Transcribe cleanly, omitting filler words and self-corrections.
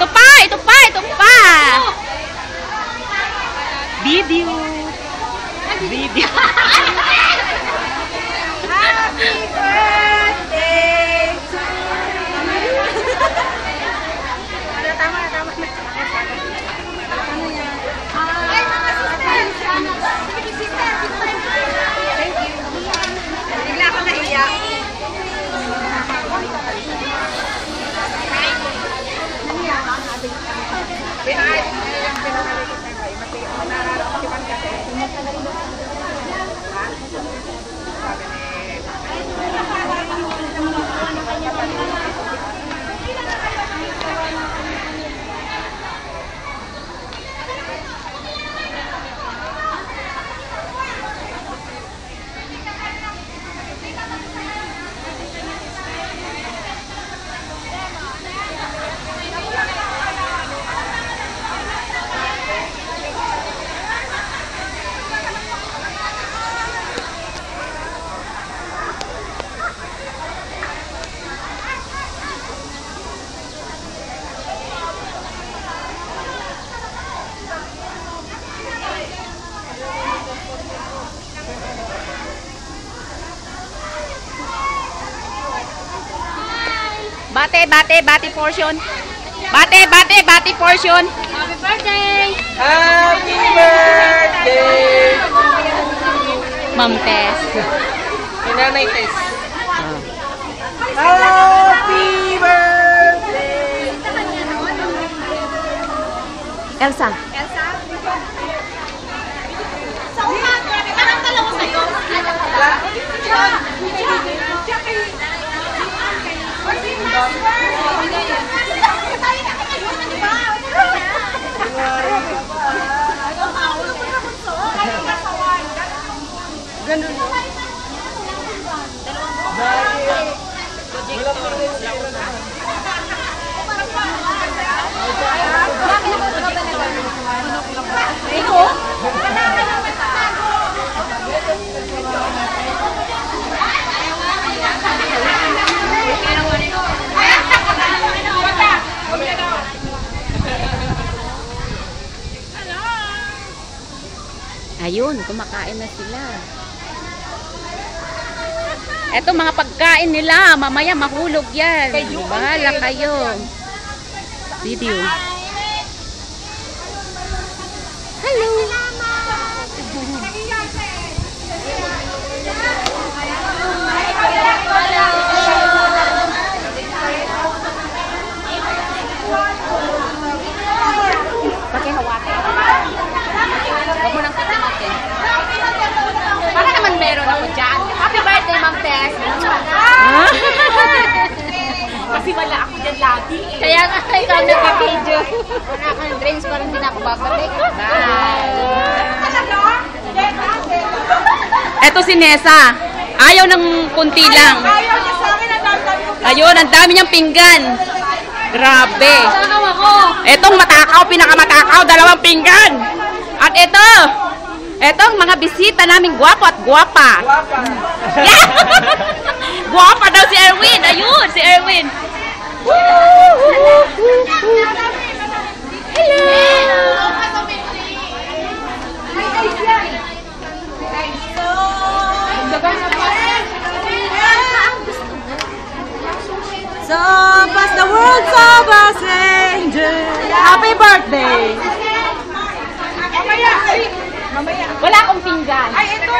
Ito pa! Ito pa! Ito pa! Video! Video! Happy birthday to you! Tama na. Ay, mga sister! Thank you. Bigla ako naiyak. Bate portion. Bate portion. Happy birthday! Happy birthday! Ma'am Tess. Nanay Tess. Happy birthday! Elsa. Sa umaga, parang dalawa sa'yo. Ganun. Ayun, kumakain na sila. Eto mga pagkain nila, mamaya mahulog yan. Bahala kayo. Video. Hello. Pakihawakin. Huwag mo nang katimatin. Para naman meron ako dyan. Happy birthday, Ma'am Tess. Kasi wala ako dyan lagi eh. Kaya nga ikaw nagpa-video. Wala ako ng drinks, parang hindi na ako babalik. Eto si Nessa. Ayaw ng kunti lang. Ayaw niya sa akin, ang dami ko. Ayun, ang dami niyang pinggan. Grabe. Sakaw ako. Etong matakaw, pinakamatakaw, 2 pinggan. At etong mga bisita naming gwapo at gwapa. Yeah! Gwapa daw si Erwin. Ayun, si Erwin. So, pass the world of us angel. Happy birthday! Wala akong pinggan. Ay, ito!